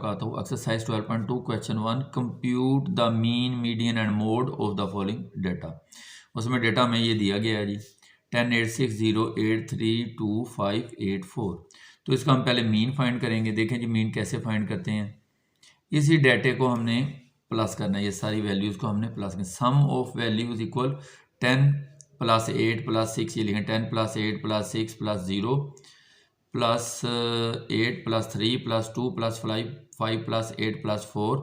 वबरकातुहू। Exercise 12.2 question 1, compute the mean median and mode of the following data. उसमें data में ये दिया गया है जी 108608325584। तो इसका हम पहले मीन फाइंड करेंगे। देखें जी मीन कैसे फाइंड करते हैं। इसी डेटे को हमने प्लस करना है, ये सारी वैल्यूज़ को हमने प्लस करना। सम ऑफ वैल्यूज इक्वल 10 + 8 + 6, ये लिखें 10 + 8 + 6 + 0 + 8 + 3 + 2 + 5 + 8 + 4।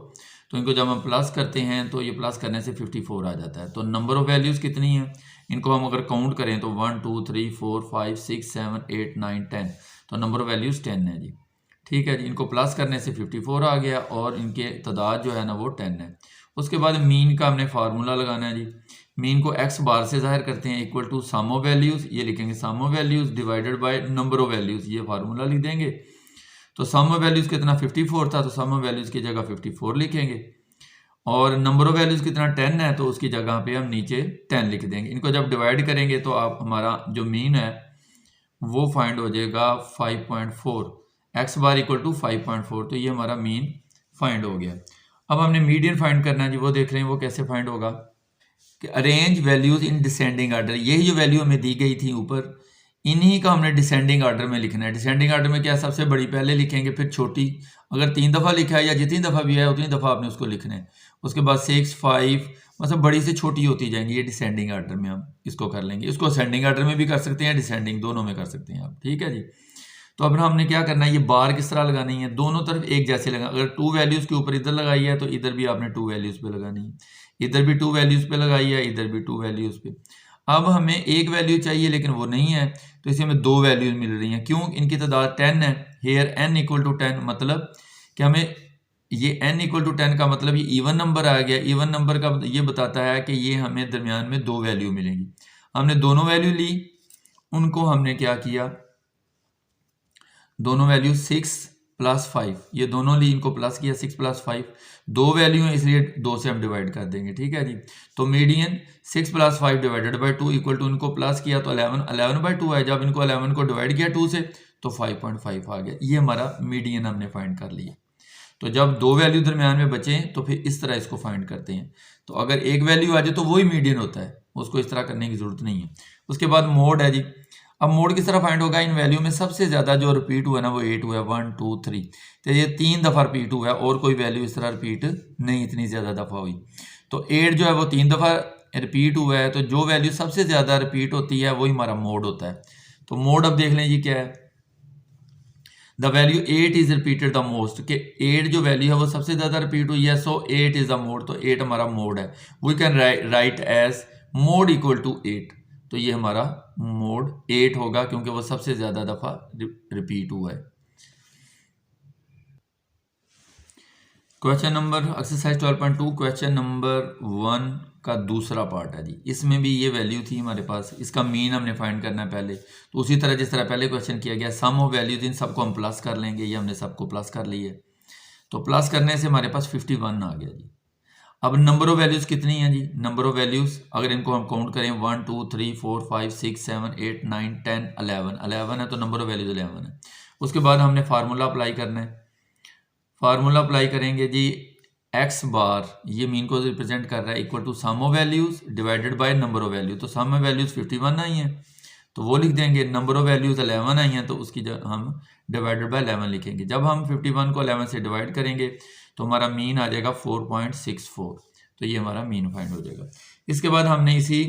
तो इनको जब हम प्लस करते हैं तो ये प्लस करने से 54 आ जाता है। तो नंबर ऑफ वैल्यूज़ कितनी हैं, इनको हम अगर काउंट करें तो 1 2 3 4 5 6 7 8 9 10। तो नंबर ऑफ वैल्यूज़ 10 है जी। ठीक है जी, इनको प्लस करने से 54 आ गया और इनके तादाद जो है ना वो 10 है। उसके बाद मीन का हमने फार्मूला लगाना है जी। मीन को x बार से जाहिर करते हैं equal to sum of values, ये लिखेंगे sum of values divided by number of values, ये फार्मूला लिख देंगे। तो सम ऑफ वैल्यूज़ कितना 54 था, तो सम ऑफ वैल्यूज़ की जगह 54 लिखेंगे। और नंबर ऑफ वैल्यूज़ कितना 10 है, तो उसकी जगह पे हम नीचे 10 लिख देंगे। इनको जब डिवाइड करेंगे तो आप हमारा जो मीन है वो फाइंड हो जाएगा 5.4। एक्स बार इक्वल टू 5.4, तो ये हमारा मीन फाइंड हो गया। अब हमने मीडियन फाइंड करना है जी, वो देख रहे हैं वो कैसे फाइंड होगा कि arrange values in descending order. यही जो वैल्यू हमें दी गई थी ऊपर, इन्हीं का हमने डिसेंडिंग आर्डर में लिखना है। डिसेंडिंग आर्डर में क्या, सबसे बड़ी पहले लिखेंगे, फिर छोटी। अगर 3 दफ़ा लिखा है या जितनी दफ़ा भी है उतनी दफ़ा आपने उसको लिखना है। उसके बाद 6 5 मतलब बड़ी से छोटी होती जाएंगी। ये डिसेंडिंग आर्डर में हम इसको कर लेंगे। इसको असेंडिंग आर्डर में भी कर सकते हैं, डिसेंडिंग दोनों में कर सकते हैं आप। ठीक है जी। तो अब हमने क्या करना है, ये बार किस तरह लगानी है, दोनों तरफ एक जैसे लगा। अगर 2 वैल्यूज़ के ऊपर इधर लगाई है तो इधर भी आपने 2 वैल्यूज़ पे लगानी है, इधर भी 2 वैल्यूज़ पे लगाई है, इधर भी 2 वैल्यूज़ पे। अब हमें एक वैल्यू चाहिए लेकिन वो नहीं है, तो इसे हमें 2 वैल्यूज़ मिल रही हैं। क्यों, इनकी तादाद 10 है। हेयर n इक्वल टू 10, मतलब कि हमें ये n इक्वल टू 10 का मतलब ये इवन नंबर आ गया। इवन नंबर का ये बताता है कि ये हमें दरमियान में 2 वैल्यू मिलेंगी। हमने दोनों वैल्यू ली, उनको हमने क्या किया, दोनों वैल्यू 6 + 5, ये दोनों ली, इनको प्लस किया। 6 + 5 2 वैल्यू है, इसलिए 2 से हम डिवाइड कर देंगे। ठीक है जी। तो median 6 + 5 divided by 2 equal to, इनको प्लस किया तो 11/2 है। जब इनको 11 को डिवाइड किया 2 से तो 5.5 आ गया। ये हमारा मीडियन हमने फाइंड कर लिया। तो जब 2 वैल्यू दरमियान में बचे तो फिर इस तरह इसको फाइंड करते हैं। तो अगर एक वैल्यू आ जाए तो वही मीडियन होता है, उसको इस तरह करने की जरूरत नहीं है। उसके बाद मोड है जी। अब मोड किस तरह फाइंड होगा, इन वैल्यू में सबसे ज़्यादा जो रिपीट हुआ है ना वो 8 हुआ है, 1 2 3। तो ये 3 दफ़ा रिपीट हुआ है और कोई वैल्यू इस तरह रिपीट नहीं इतनी ज़्यादा दफ़ा हुई। तो 8 जो है वो 3 दफ़ा रिपीट हुआ है, तो जो वैल्यू सबसे ज़्यादा रिपीट होती है वही हमारा मोड होता है। तो मोड अब देख लें जी क्या है, the value 8 is repeated the most, कि 8 जो वैल्यू है वो सबसे ज़्यादा रिपीट हुई है, सो 8 इज द मोड। तो 8 हमारा मोड है। We can write as mode equal to 8। तो ये हमारा मोड 8 होगा क्योंकि वो सबसे ज़्यादा दफ़ा रिपीट हुआ है। Question number exercise 12.2 question number 1 का दूसरा पार्ट है जी। इसमें भी ये वैल्यू थी हमारे पास, इसका मीन हमने फाइंड करना है पहले। तो उसी तरह जिस तरह पहले क्वेश्चन किया गया, सम ऑफ वैल्यूज इन सबको हम प्लस कर लेंगे। ये हमने सबको प्लस कर लिए, तो प्लस करने से हमारे पास 51 आ गया जी। अब नंबर ऑफ वैल्यूज़ कितनी है जी, नंबर ऑफ वैल्यूज़ अगर इनको हम काउंट करें 1 2 3 4 5 6 7 8 9 10 11 है, तो नंबर ऑफ वैल्यूज़ 11 है। उसके बाद हमने फार्मूला अप्लाई करना है। फार्मूला अप्लाई करेंगे जी, एक्स बार ये मीन को रिप्रेजेंट कर रहा है equal to sum of values divided by number of value. तो सम ऑफ वैल्यूज़ 51 आई हैं तो वो लिख देंगे। नंबर ऑफ वैल्यूज़ 11 आई हैं तो उसकी हम डिवाइडेड बाय 11 लिखेंगे। जब हम 51 को 11 से डिवाइड करेंगे तो हमारा मीन आ जाएगा 4.64। तो ये हमारा मीन फाइंड हो जाएगा। इसके बाद हमने इसी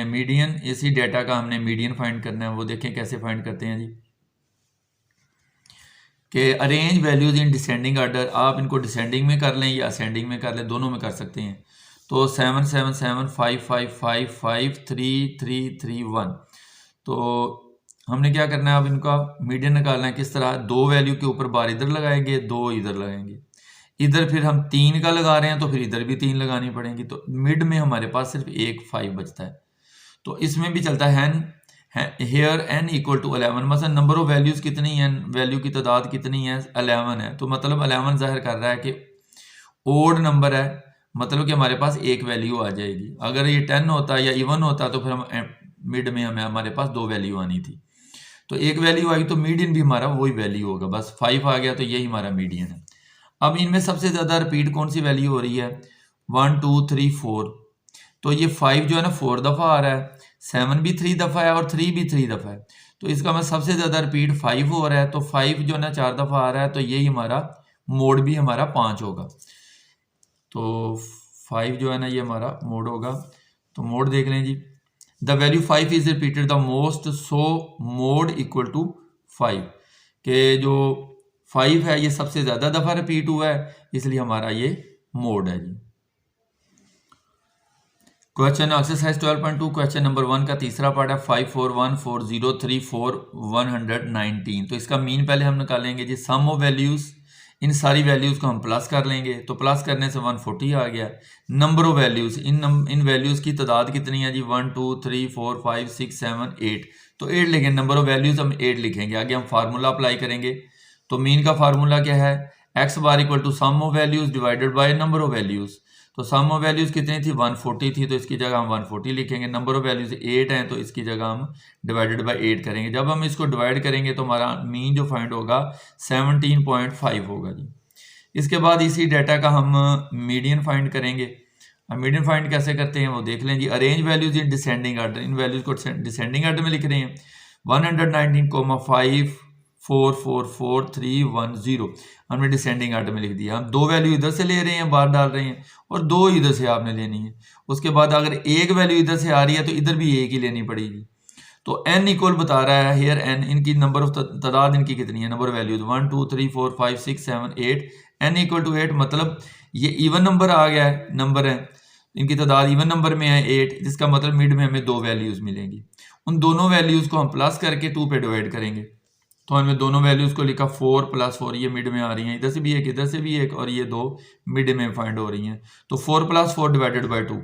मीडियन, इसी डेटा का हमने मीडियन फाइंड करना है। वो देखें कैसे फाइंड करते हैं जी, कि arrange values in descending order. आप इनको डिसेंडिंग में कर लें या असेंडिंग में कर लें, दोनों में कर सकते हैं। तो 7 7 7 5 5 5 5 3 3 3 1। तो हमने क्या करना है, अब इनका मीडियन निकालना है। किस तरह, 2 वैल्यू के ऊपर बार इधर लगाएंगे, 2 इधर लगाएंगे। इधर फिर हम 3 का लगा रहे हैं तो फिर इधर भी 3 लगानी पड़ेंगी। तो मिड में हमारे पास सिर्फ एक 5 बचता है। तो इसमें भी चलता है हेयर n इक्वल टू 11। मतलब नंबर ऑफ वैल्यूज़ कितनी है, वैल्यू की तादाद कितनी है, 11 है। तो मतलब 11 जाहिर कर रहा है कि ओड नंबर है, मतलब कि हमारे पास एक वैल्यू आ जाएगी। अगर ये 10 होता या इवन होता तो फिर हम मिड में हमें हमारे पास 2 वैल्यू आनी थी। तो एक वैल्यू आई तो मीडियन भी हमारा वही वैल्यू होगा, बस 5 आ गया तो यही हमारा मीडियन है। अब इनमें सबसे ज़्यादा रिपीट कौन सी वैल्यू हो रही है? 1 2 3 4। तो ये 5 जो है ना 4 दफ़ा आ रहा है, 7 भी 3 दफ़ा है और 3 भी 3 दफ़ा है। तो इसका मतलब सबसे ज़्यादा रिपीट 5 हो रहा है, तो 5 जो है ना 4 दफ़ा आ रहा है, तो यही हमारा मोड भी हमारा 5 होगा। तो 5 जो है ना ये हमारा मोड होगा। तो मोड देख लें जी, the value 5 is repeated the most, so mode equal to 5, के जो 5 है ये सबसे ज़्यादा दफ़ा रिपीट हुआ है, इसलिए हमारा ये मोड है जी। क्वेश्चन एक्सरसाइज 12.2 क्वेश्चन नंबर 1 का तीसरा पार्ट है 5 4 1 4 0 3 4 119। तो इसका मीन पहले हम निकालेंगे जी, सम ऑफ वैल्यूज, इन सारी वैल्यूज को हम प्लस कर लेंगे, तो प्लस करने से 140 आ गया। Number of values, in values की तादाद कितनी है जी? 1 2 3 4 5 6 7 8। तो 8 लिखेंगे, नंबर ऑफ वैल्यूज हम 8 लिखेंगे। आगे हम फार्मूला अप्लाई करेंगे। तो मीन का फार्मूला क्या है? X bar equal to sum of values divided by number of values. तो सम ऑफ वैल्यूज कितनी थी? 140 थी, तो इसकी जगह हम 140 लिखेंगे। नंबर ऑफ वैल्यूज 8 हैं, तो इसकी जगह हम डिवाइडेड बाय 8 करेंगे। जब हम इसको डिवाइड करेंगे तो हमारा मीन जो फाइंड होगा 17.5 होगा जी। इसके बाद इसी डाटा का हम मीडियन फाइंड करेंगे। अब मीडियन फाइंड कैसे करते हैं वो देख लें जी। Arrange values in descending order, इन वैल्यूज को डिसेंडिंग आर्डर में लिख रहे हैं। 119,5 4 4 4 3 1 0 हमने डिसेंडिंग आर्डर में लिख दिया। हम दो वैल्यू इधर से ले रहे हैं, बाहर डाल रहे हैं, और दो इधर से आपने लेनी है। उसके बाद अगर एक वैल्यू इधर से आ रही है तो इधर भी एक ही लेनी पड़ेगी। तो n इक्वल बता रहा है हेयर n, इनकी नंबर ऑफ तादाद इनकी कितनी है? Number values 1 2 3 4 5 6 7 8, n equal to 8, मतलब ये इवन नंबर आ गया है, नंबर है, इनकी तादाद इवन नंबर में है 8, जिसका मतलब मिड में हमें दो वैल्यूज मिलेंगी। उन दोनों वैल्यूज को हम प्लस करके 2 पे डिवाइड करेंगे। तो हमने दोनों वैल्यूज को लिखा 4 + 4, ये मिड में आ रही हैं, इधर से भी एक इधर से भी एक, और ये दो मिड में फाइंड हो रही हैं। तो 4 + 4 डिवाइडेड बाय 2,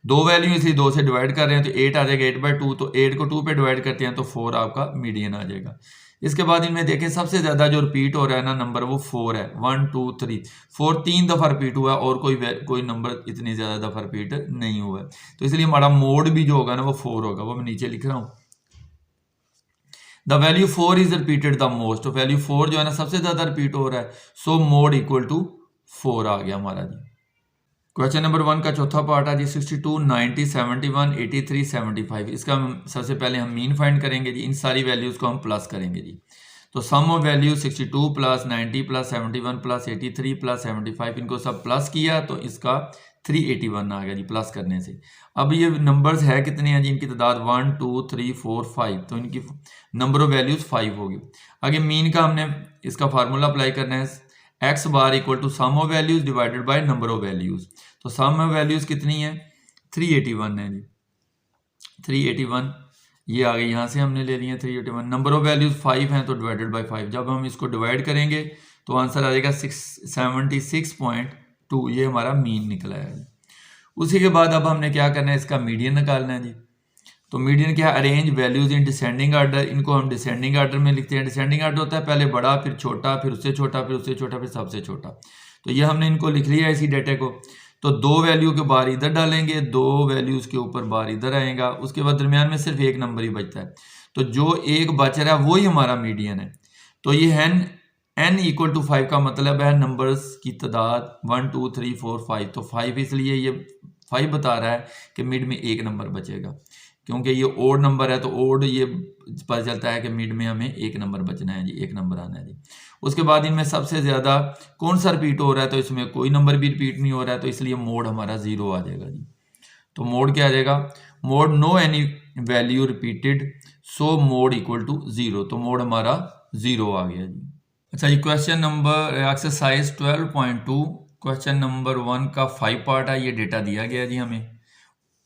दो वैल्यू इसलिए 2 से डिवाइड कर रहे हैं तो 8 आ जाएगा, 8/2। तो 8 को 2 पे डिवाइड करते हैं तो 4 आपका मीडियन आ जाएगा। इसके बाद इनमें देखें सबसे ज़्यादा जो रिपीट हो रहा है ना नंबर, वो 4 है। 1 2 3 4 3 दफ़ा रिपीट हुआ है, और कोई नंबर इतनी ज़्यादा दफ़ा रिपीट नहीं हुआ है। तो इसलिए हमारा मोड भी जो होगा ना वो 4 होगा, वो मैं नीचे लिख रहा हूँ। The value 4 is repeated the most, तो वैल्यू 4 जो है ना सबसे ज्यादा रिपीट हो रहा है, सो मोड इक्वल टू 4 आ गया हमारा जी। क्वेश्चन नंबर 1 का चौथा पार्ट है जी 62 90 71 83 75। इसका सबसे पहले हम मीन फाइंड करेंगे जी, इन सारी वैल्यूज को हम प्लस करेंगे जी। तो सम ऑफ वैल्यू 62 + 90 + 71 + 83 + 75, इनको सब प्लस किया तो इसका 381 आ गया जी प्लस करने से। अब ये नंबर्स है कितने हैं जी? इनकी तादाद 1 2 3 4 5, तो इनकी नंबर ऑफ वैल्यूज 5 होगी। आगे मीन का हमने इसका फार्मूला अप्लाई करना है, x bar equal to sum of values divided by number of values. तो सम ऑफ वैल्यूज कितनी है? 381 है जी, 381 ये आ गई, यहाँ से हमने ले लिया 381। नंबर ऑफ वैल्यूज 5 हैं तो डिवाइडेड बाय 5, जब हम इसको डिवाइड करेंगे तो आंसर आ जाएगा 76.2, ये हमारा मीन निकला है। उसी के बाद अब हमने क्या करना है, इसका मीडियन निकालना है जी। तो मीडियन क्या है? Arrange values in descending order, इनको हम डिसेंडिंग आर्डर में लिखते हैं। डिसेंडिंग आर्डर होता है पहले बड़ा, फिर छोटा, फिर उससे छोटा, फिर उससे छोटा, फिर सबसे छोटा। तो ये हमने इनको लिख लिया इसी डेटे को। तो दो वैल्यू के बार इधर डालेंगे, दो वैल्यूज के ऊपर बार इधर आएगा, उसके बाद दरमियान में सिर्फ एक नंबर ही बचता है। तो जो एक बच रहा है वही हमारा मीडियन है। तो ये n इक्वल टू 5 का मतलब है नंबर्स की तादाद 1 2 3 4 5। तो 5 इसलिए ये 5 बता रहा है कि मिड में एक नंबर बचेगा, क्योंकि ये ओड नंबर है तो ओड ये पता चलता है कि मिड में हमें एक नंबर बचना है जी, एक नंबर आना है जी। उसके बाद इनमें सबसे ज़्यादा कौन सा रिपीट हो रहा है? तो इसमें कोई नंबर भी रिपीट नहीं हो रहा है, तो इसलिए मोड हमारा 0 आ जाएगा जी। तो मोड क्या आ जाएगा? Mode no any value repeated, so mode equal to 0। तो मोड हमारा 0 आ गया जी। अच्छा जी, question number exercise 12.2 question number 1 का 5 पार्ट है। ये डेटा दिया गया जी हमें।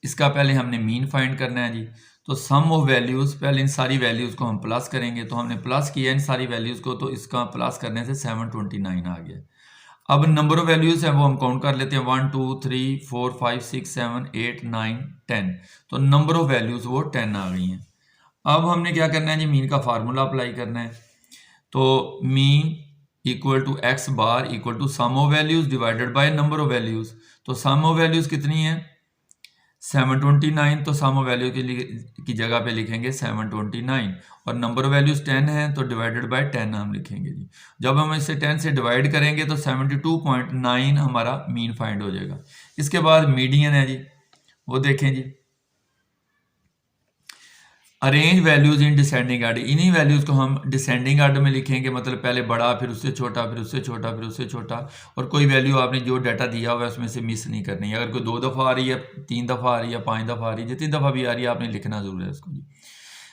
इसका पहले हमने मीन फाइंड करना है जी। तो सम ऑफ वैल्यूज़, पहले इन सारी वैल्यूज़ को हम प्लस करेंगे। तो हमने प्लस किया इन सारी वैल्यूज़ को, तो इसका प्लस करने से 729 आ गया। अब नंबर ऑफ वैल्यूज़ हैं वो हम काउंट कर लेते हैं, 1 2 3 4 5 6 7 8 9 10। तो नंबर ऑफ वैल्यूज़ वो 10 आ गई हैं। अब हमने क्या करना है जी, मीन का फार्मूला अप्लाई करना है। तो mean equal to x bar equal to sum of values divided by number of values. तो सम ऑफ वैल्यूज़ कितनी है? 729, तो सम ऑफ वैल्यू की जगह पे लिखेंगे 729, और नंबर ऑफ वैल्यूज 10 है तो डिवाइडेड बाय 10 हम लिखेंगे जी। जब हम इसे 10 से डिवाइड करेंगे तो 72.9 हमारा मीन फाइंड हो जाएगा। इसके बाद मीडियन है जी, वो देखें जी। Arrange values in descending order, इन्हीं वैल्यूज को हम डिसेंडिंग आर्डर में लिखेंगे, मतलब पहले बड़ा फिर उससे छोटा फिर उससे छोटा फिर उससे छोटा, और कोई वैल्यू आपने जो डाटा दिया हुआ है उसमें से मिस नहीं करनी है। अगर कोई 2 दफ़ा आ रही है, 3 दफ़ा आ रही है, 5 दफ़ा आ रही है, जितनी दफ़ा भी आ रही है आपने लिखना जरूर है उसको जी।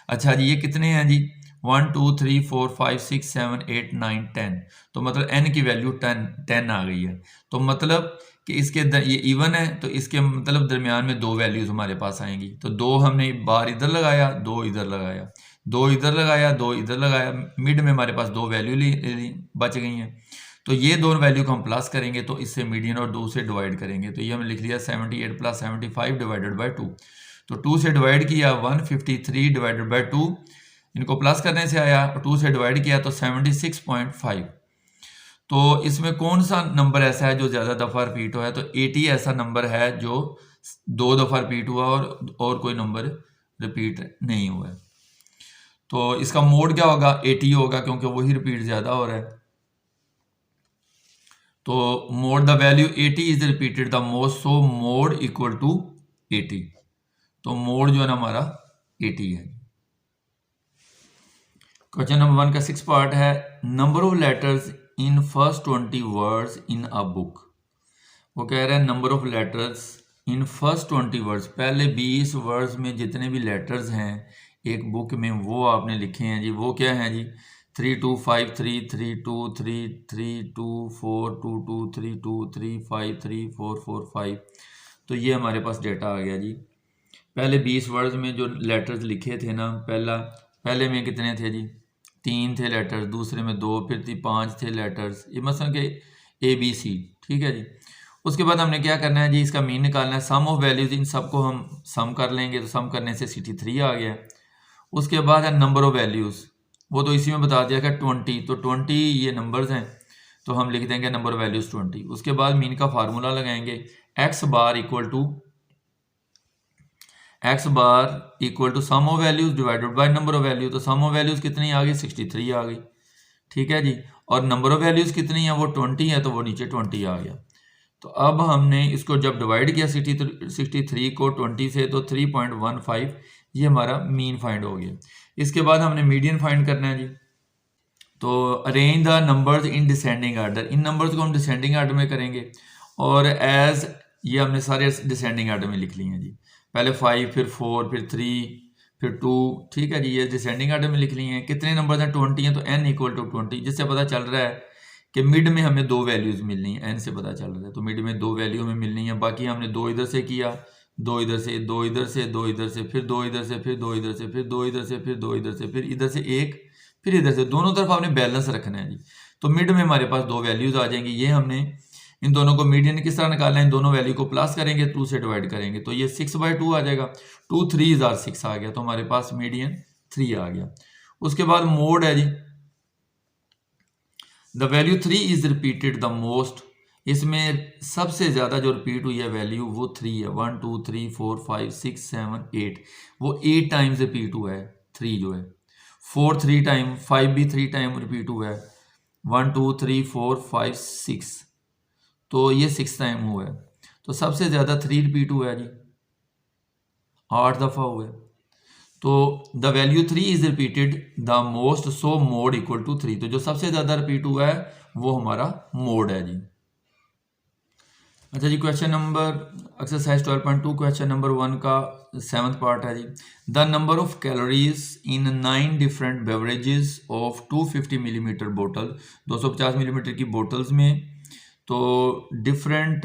अच्छा जी, ये कितने हैं जी? 1 2 3 4 5 6 7 8 9 10, तो मतलब n की वैल्यू 10 आ गई है। तो मतलब कि इसके ये इवन है, तो इसके मतलब दरमियान में 2 वैल्यूज हमारे पास आएंगी। तो 2 हमने बार इधर लगाया, 2 इधर लगाया, 2 इधर लगाया, 2 इधर लगाया, मिड में हमारे पास 2 वैल्यू बच गई हैं। तो ये दोनों वैल्यू को हम प्लस करेंगे तो इससे मीडियन और 2 से डिवाइड करेंगे, तो ये हमने लिख लिया 78 + 75 डिवाइडेड बाई 2। तो 2 से डिवाइड किया 153 डिवाइडेड बाई 2, इनको प्लस करने से आया, और 2 से डिवाइड किया तो 76.5। तो इसमें कौन सा नंबर ऐसा है जो ज़्यादा दफ़ा रिपीट हुआ है? तो 80 ऐसा नंबर है जो 2 दफ़ा रिपीट हुआ और कोई नंबर रिपीट नहीं हुआ है। तो इसका मोड क्या होगा? 80 होगा, क्योंकि वही रिपीट ज़्यादा हो रहा है। तो mode the value 80 is repeated the most, so mode equal to 80। तो मोड जो है ना हमारा 80 है। क्वेश्चन नंबर 1 का 6 पार्ट है, number of letters in first 20 words in a book. वो कह रहा है number of letters in first 20 words, पहले 20 वर्ड्स में जितने भी लेटर्स हैं एक बुक में वो आपने लिखे हैं जी। वो क्या हैं जी? 3 2 5 3 3 2 3 3 2 4 2 2 3 2 3 5 3 4 4 5। तो ये हमारे पास डेटा आ गया जी। पहले 20 वर्ड्स में जो लेटर्स लिखे थे ना, पहले में कितने थे जी? 3 थे लेटर्स, दूसरे में 2, फिर 5 थे लेटर्स, ये मतलब कि ABC, ठीक है जी। उसके बाद हमने क्या करना है जी? इसका मीन निकालना है। सम ऑफ वैल्यूज, इन सबको हम सम कर लेंगे, तो सम करने से 63 आ गया। उसके बाद है नंबर ऑफ वैल्यूज, वो तो इसी में बता दिया कि 20, तो 20 ये नंबर्स हैं, तो हम लिख देंगे नंबर ऑफ वैल्यूज 20। उसके बाद मीन का फार्मूला लगाएंगे, x bar equal to sum of values divided by number of value. तो सम ऑफ वैल्यूज कितनी आ गई? 63 आ गई, ठीक है जी। और नंबर ऑफ वैल्यूज कितनी है? वो 20 है, तो वो नीचे 20 आ गया। तो अब हमने इसको जब डिवाइड किया 63 को 20 से, तो 3.15 ये हमारा मीन फाइंड हो गया। इसके बाद हमने मीडियन फाइंड करना है जी। तो arrange the numbers in descending order, in numbers को हम डिसेंडिंग आर्डर में करेंगे, और एज ये हमने सारे डिसेंडिंग आर्डर में लिख लिए हैं जी। पहले 5, फिर 4, फिर 3, फिर 2, ठीक है जी। ये डिसेंडिंग आर्डर में लिख लिए हैं। कितने नंबर्स हैं? 20 हैं, तो n इक्वल टू 20, जिससे पता चल रहा है कि मिड में हमें 2 वैल्यूज मिलनी है। n से पता चल रहा है, तो मिड में 2 वैल्यू हमें मिलनी है। बाकी हमने 2 इधर से किया, 2 इधर से, 2 इधर से, 2 इधर से, फिर 2 इधर से, फिर 2 इधर से, फिर 2 इधर से, फिर 2 इधर से, फिर इधर से 1, फिर इधर से, दोनों तरफ आपने बैलेंस रखना है जी। तो मिड में हमारे पास 2 वैल्यूज आ जाएंगी। ये हमने इन दोनों को मीडियन किस तरह निकालना है? इन दोनों वैल्यू को प्लस करेंगे, 2 से डिवाइड करेंगे, तो ये 6/2 आ जाएगा। 2 3s are 6 आ गया, तो हमारे पास मीडियन 3 आ गया। उसके बाद मोड है जी, the value 3 is repeated the most, इसमें सबसे ज़्यादा जो रिपीट हुई है वैल्यू वो 3 है। 1 2 3 4 5 6 7 8, वो 8 टाइम्स रिपीट हुआ है 3 जो है। 4 3 टाइम, 5 भी 3 टाइम रिपीट हुआ है। 1 2 3 4 5 6, तो ये 6 टाइम हुआ है। तो सबसे ज़्यादा 3 रिपीट हुआ है जी, 8 दफ़ा हुआ है। तो the value 3 is repeated the most, so mode equal to 3। तो जो सबसे ज़्यादा रिपीट हुआ है वो हमारा मोड है जी। अच्छा जी, question number exercise 12.2 question number 1 का 7th पार्ट है जी। The number of calories in 9 different beverages of 250 millimetre बोतल, 250 मिलीमीटर की बोतल्स में, तो डिफरेंट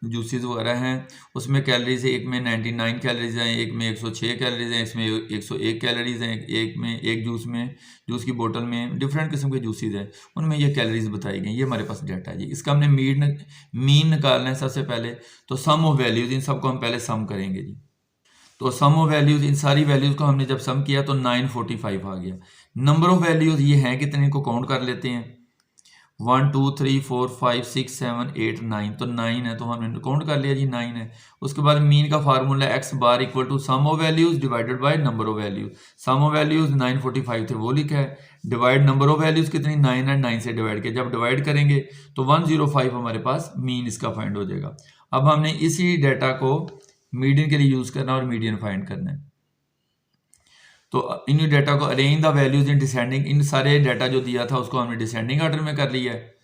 जूसेस वगैरह हैं, उसमें कैलोरीज है। एक में 99 कैलोरीज हैं, एक में 106 कैलोरीज हैं, इसमें 101 कैलोरीज हैं, एक में एक जूस की बोतल में डिफरेंट किस्म के जूसेस हैं, उनमें ये कैलोरीज बताई गई। ये हमारे पास डाटा है जी। इसका हमने मीन निकालना है सबसे पहले। तो सम ऑफ वैल्यूज, इन सबको हम पहले सम करेंगे जी। तो सम ऑफ वैल्यूज, इन सारी वैल्यूज को हमने जब सम किया तो 945 आ गया। नंबर ऑफ वैल्यूज ये हैं कितने, इनको काउंट कर लेते हैं। 1 2 3 4 5 6 7 8 9, तो 9 है, तो हमने काउंट कर लिया जी 9 है। उसके बाद मीन का formula x bar equal to sum of values divided by number of values. Sum of values 945 थे वो लिखा है, डिवाइड नंबर ऑफ वैल्यूज कितनी 9 है, 9 से डिवाइड किया, जब डिवाइड करेंगे तो 105 हमारे पास मीन इसका फाइंड हो जाएगा। अब हमने इसी डाटा को मीडियन के लिए यूज करना और मीडियन फाइंड करना है। तो इन डाटा को arrange the values in descending, इन सारे डाटा जो दिया था उसको हमने डिसेंडिंग ऑर्डर में कर लिया है,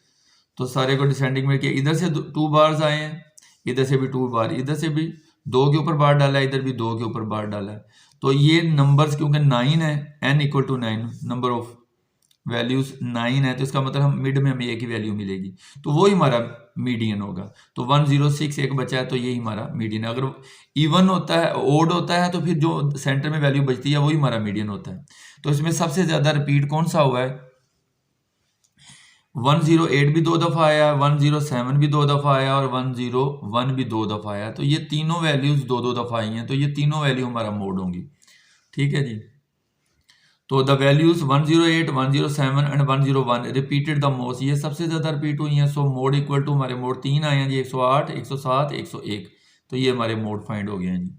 तो सारे को डिसेंडिंग में किया। इधर से 2 बार्स आए हैं, इधर से भी 2 बार, इधर से भी 2 के ऊपर बार डाला है, इधर भी 2 के ऊपर बार डाला है। तो ये नंबर्स क्योंकि 9 है, n equal to 9, number of values 9 है, तो इसका मतलब हम मिड में हमें एक ही वैल्यू मिलेगी, तो वो ही हमारा मीडियन होगा। तो 106 एक बचा है, तो यही हमारा मीडियन है। अगर इवन होता है, ओड होता है, तो फिर जो सेंटर में वैल्यू बचती है वही हमारा मीडियन होता है। तो इसमें सबसे ज्यादा रिपीट कौन सा हुआ है, 108 भी 2 दफा आया, 107 भी 2 दफा आया और 101 भी 2 दफा आया। तो ये तीनों वैल्यूज 2 दफा आई हैं, तो ये तीनों वैल्यू हमारा मोड होंगी। ठीक है जी। तो the values 108, 107 and 101 repeated the most, ये सबसे ज्यादा रिपीट हुई हैं। सो मोड इक्वल टू हमारे मोड 3 आए हैं जी, 108, 107, 101। तो ये हमारे मोड फाइंड हो गए हैं जी।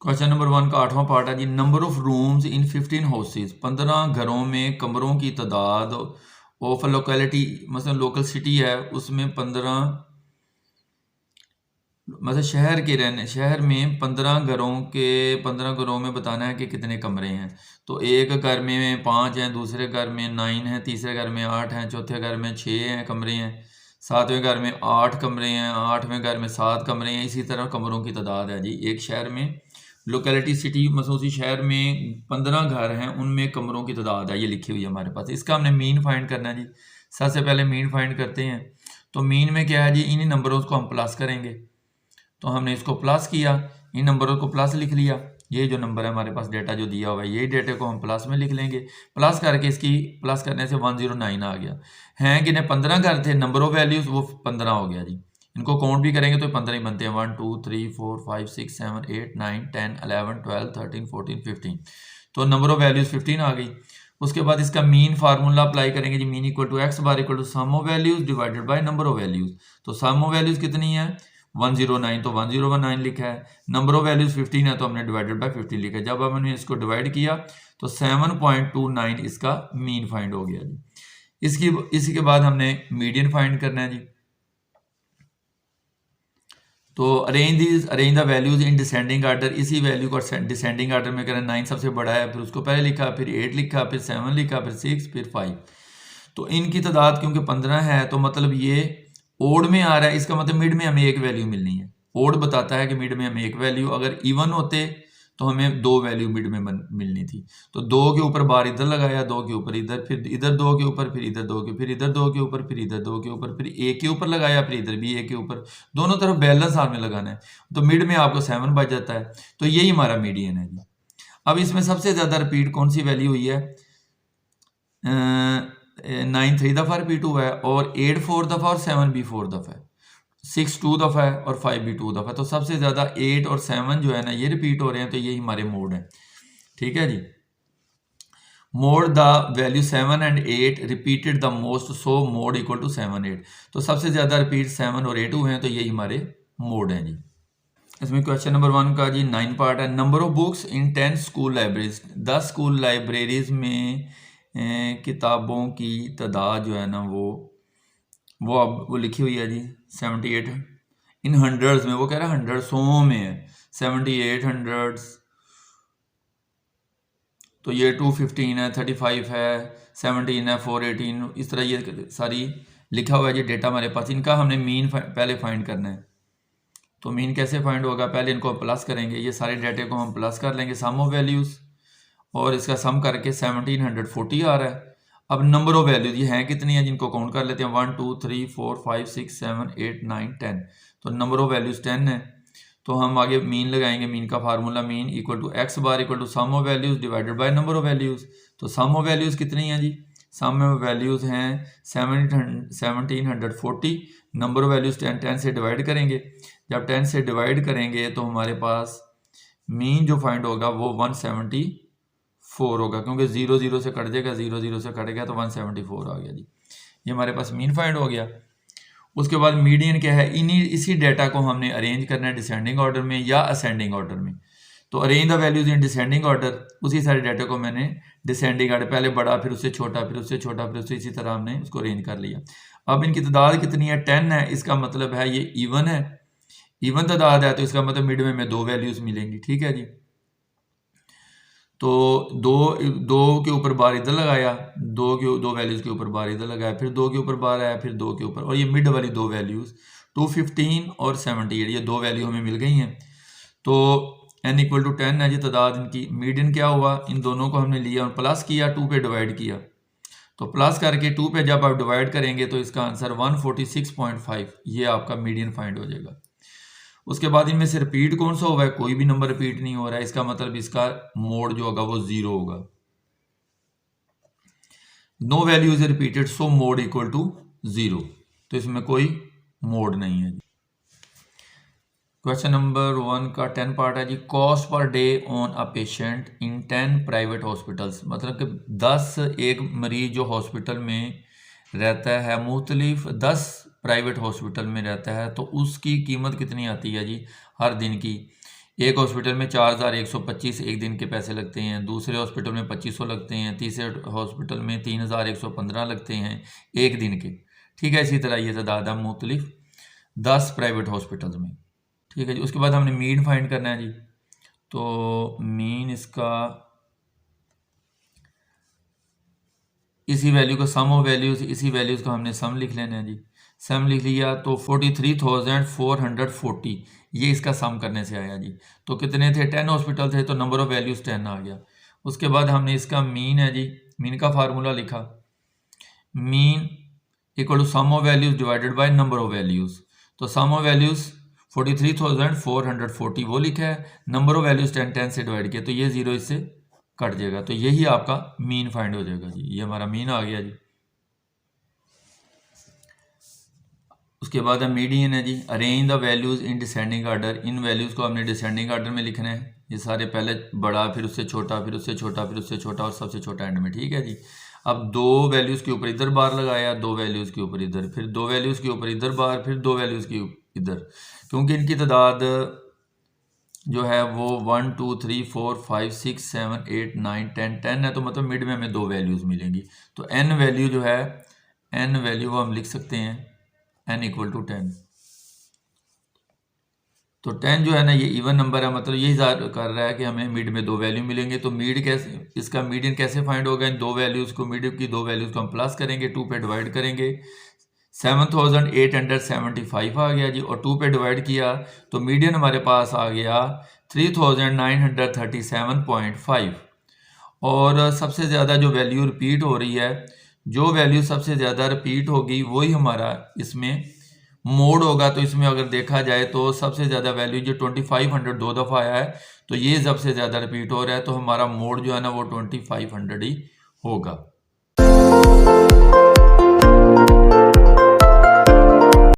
क्वेश्चन नंबर 1 का 8वां पार्ट है जी, number of rooms in 15 houses, 15 घरों में कमरों की तादाद ऑफ लोकेलिटी, मतलब लोकल सिटी है उसमें 15, मतलब शहर में 15 घरों में बताना है कि कितने कमरे हैं। तो एक घर में 5 हैं, दूसरे घर में 9 हैं, तीसरे घर में 8 हैं, चौथे घर में 6 हैं कमरे हैं, 7वें घर में 8 कमरे हैं, 8वें घर में 7 कमरे हैं। इसी तरह कमरों की तादाद है जी एक शहर में, लोकेलिटी सिटी मतलब उसी शहर में 15 घर हैं, उनमें कमरों की तादाद है, ये लिखी हुई है हमारे पास। इसका हमने मीन फाइंड करना है जी। सबसे पहले मीन फाइंड करते हैं। तो मीन में क्या है जी, इन्हीं नंबरों को हम प्लस करेंगे। तो हमने इसको प्लस किया, इन नंबरों को प्लस लिख लिया। ये जो नंबर है हमारे पास डेटा जो दिया हुआ है, यही डेटे को हम प्लस में लिख लेंगे। प्लस करके इसकी प्लस करने से 109 आ गया। हैं कि 15 घर थे, नंबर ऑफ वैल्यूज वो 15 हो गया जी। इनको काउंट भी करेंगे तो 15 ही बनते हैं, 1 2 3 4 5 6 7 8 9 10 11 12 13 14 15। तो नंबर ऑफ वैल्यूज 15 आ गई। उसके बाद इसका मीन फार्मूला अप्लाई करेंगे जी, mean equal to x bar equal to sum of values divided by number of values. तो सम ऑफ वैल्यूज कितनी है 109, तो 1019 लिखा है। नंबर ऑफ वैल्यूज 15 है, तो हमने डिवाइडेड बाय 15 लिखा है। जब हमने इसको डिवाइड किया तो 7.29 इसका मीन फाइंड हो गया जी। इसी के बाद हमने मीडियन फाइंड करना है जी। तो arrange the values in descending order, इसी वैल्यू को डिसेंडिंग आर्डर में करें। 9 सबसे बड़ा है, फिर उसको पहले लिखा, फिर 8 लिखा, फिर 7 लिखा, फिर 6, फिर 5। तो इनकी तादाद क्योंकि 15 है, तो मतलब ये ओड में आ रहा है, इसका मतलब मिड में हमें एक वैल्यू मिलनी है। ओड बताता है कि मिड में हमें एक वैल्यू, अगर इवन होते तो हमें 2 वैल्यू मिड में मिलनी थी। तो 2 के ऊपर बार इधर लगाया, 2 के ऊपर इधर, फिर इधर 2 के ऊपर, फिर इधर 2 के, फिर इधर 2 के ऊपर, फिर इधर 2 के ऊपर, फिर एक के ऊपर लगाया, फिर इधर भी एक के ऊपर, दोनों तरफ बैलेंस हाथ में लगाना है। तो मिड में आपको 7 बच जाता है। तो यही हमारा मीडियन है जी। अब इसमें सबसे ज्यादा रिपीट कौन सी वैल्यू हुई है, 9 3 दफा रिपीट हुआ है, और 8 4 दफा और 7 भी 4 दफा है, 6 2 दफा है और 5 भी 2 दफा है। तो सबसे ज्यादा 8 और 7 जो है ना ये रिपीट हो रहे हैं, तो यही हमारे मोड है। ठीक है जी। Mode the value 7 and 8 repeated the most, so mode equal to 7 8। तो सबसे ज्यादा रिपीट 7 और 8 हुए हैं, तो यही हमारे मोड हैं जी। इसमें क्वेश्चन नंबर 1 का जी 9 पार्ट है, number of books in 10 school libraries, 10 school libraries में किताबों की तादाद जो है ना वो अब वो लिखी हुई है जी 78 इन हंड्रेड्स में, वो कह रहा है हंड्रेड सौ में है, 78 हंड्रेड्स। तो ये 215 है, 35 है, 17 है, 418, इस तरह ये सारी लिखा हुआ है जी डेटा हमारे पास। इनका हमने मीन पहले फाइंड करना है। तो मीन कैसे फाइंड होगा, पहले इनको प्लस करेंगे, ये सारे डेटे को हम प्लस कर लेंगे, सम ऑफ वैल्यूज, और इसका सम करके 1740 आ रहा है। अब नंबर ऑफ वैल्यूज ये हैं कितनी है जिनको काउंट कर लेते हैं, 1 2 3 4 5 6 7 8 9 10। तो नंबर ऑफ वैल्यूज 10 है। तो हम आगे मीन लगाएंगे, मीन का formula mean equal to x bar equal to sum of values divided by number of values. तो सम ऑफ वैल्यूज कितनी है जी, सम ऑफ वैल्यूज हैं 1740, नंबर ऑफ वैल्यूज 10 से डिवाइड करेंगे। जब 10 से डिवाइड करेंगे तो हमारे पास मीन जो फाइंड होगा वो 174 4 होगा, क्योंकि 0 0 से कट जाएगा, 0 0 से कट गया तो 174 आ गया जी। ये हमारे पास मीन फाइंड हो गया। उसके बाद मीडियन क्या है, इसी डाटा को हमने अरेंज करना है डिसेंडिंग ऑर्डर में या असेंडिंग ऑर्डर में। तो arrange the values in descending order, उसी सारे डाटा को मैंने डिसेंडिंग ऑर्डर, पहले बड़ा फिर उससे छोटा फिर उससे छोटा फिर उससे, इसी तरह हमने उसको अरेंज कर लिया। अब इनकी तादाद कितनी है, 10 है। इसका मतलब है ये इवन है, इवन तादाद है, तो इसका मतलब मिड में 2 वैल्यूज मिलेंगी। ठीक है जी। तो दो के ऊपर बार इधर लगाया, दो वैल्यूज के ऊपर बार इधर लगाया, फिर 2 के ऊपर बार आया, फिर 2 के ऊपर, और ये मिड वाली 2 वैल्यूज 215 और 78, ये 2 वैल्यू हमें मिल गई हैं। तो n इक्वल टू 10 है जी तादाद इनकी। मीडियन क्या हुआ, इन दोनों को हमने लिया और प्लस किया, 2 पे डिवाइड किया, तो प्लस करके 2 पे जब आप डिवाइड करेंगे तो इसका आंसर 146.5, ये आपका मीडियन फाइंड हो जाएगा। उसके बाद इनमें से रिपीट कौन सा हुआ है, कोई भी नंबर रिपीट नहीं हो रहा है, इसका मतलब इसका मोड जो होगा वो 0 होगा। No value is repeated, so mode equal to 0, तो इसमें कोई मोड नहीं है। क्वेश्चन नंबर 1 का 10 पार्ट है जी। Cost per day on a patient in 10 private hospitals, मतलब कि 10 एक मरीज जो हॉस्पिटल में रहता है, मुख्तलिफ 10 प्राइवेट हॉस्पिटल में रहता है, तो उसकी कीमत कितनी आती है जी हर दिन की। एक हॉस्पिटल में 4125 एक दिन के पैसे लगते हैं, दूसरे हॉस्पिटल में 2500 लगते हैं, तीसरे हॉस्पिटल में 3115 लगते हैं एक दिन के। ठीक है, इसी तरह ये तादाद है मुख्तलिफ 10 प्राइवेट हॉस्पिटल्स में। ठीक है जी। उसके बाद हमने मीन फाइंड करना है जी। तो मीन इसका इसी वैल्यू का सम ऑफ वैल्यूज, इसी वैल्यूज का हमने सम लिख लेना है जी। सम लिख लिया तो 43,440 ये इसका सम करने से आया जी। तो कितने थे, 10 हॉस्पिटल थे, तो नंबर ऑफ वैल्यूज 10 आ गया। उसके बाद हमने इसका मीन है जी, मीन का फार्मूला लिखा, mean equal to sum of values divided by number of values. तो सम ऑफ वैल्यूज 43,440 वो लिखा है, नंबर ऑफ वैल्यूज 10 से डिवाइड किया, तो ये 0 इससे कट जाएगा, तो यही आपका मीन फाइंड हो जाएगा जी। ये हमारा मीन आ गया जी। उसके बाद मीडियन है जी। Arrange the values in descending order, इन वैल्यूज को हमने डिसेंडिंग ऑर्डर में लिखना है। ये सारे पहले बड़ा फिर उससे छोटा फिर उससे छोटा फिर उससे छोटा और सबसे छोटा एंड में। ठीक है जी। अब 2 वैल्यूज के ऊपर इधर बार लगाया, 2 वैल्यूज के ऊपर इधर, फिर 2 वैल्यूज के ऊपर इधर बार, फिर 2 वैल्यूज के इधर, क्योंकि इनकी तादाद जो है वो 1 2 3 4 5 6 7 8 9 10 है, तो मतलब मिड में हमें 2 वैल्यूज मिलेंगी। तो n वैल्यू जो है, n वैल्यू वो हम लिख सकते हैं n इक्वल टू 10। तो 10 जो है ना ये इवन नंबर है, मतलब यही कर रहा है कि हमें मिड में 2 वैल्यू मिलेंगे। तो मिड कैसे, इसका मीडियन कैसे फाइंड होगा, इन 2 वैल्यूज को, मिड की 2 वैल्यूज को हम प्लस करेंगे, 2 पे डिवाइड करेंगे, 7875 आ गया जी, और 2 पे डिवाइड किया तो मीडियन हमारे पास आ गया 3937.5। और सबसे ज़्यादा जो वैल्यू रिपीट हो रही है, जो वैल्यू सबसे ज़्यादा रिपीट होगी वही हमारा इसमें मोड होगा। तो इसमें अगर देखा जाए तो सबसे ज़्यादा वैल्यू जो 2500 2 दफ़ा आया है, तो ये सबसे ज़्यादा रिपीट हो रहा है, तो हमारा मोड जो है ना वो 2500 ही होगा।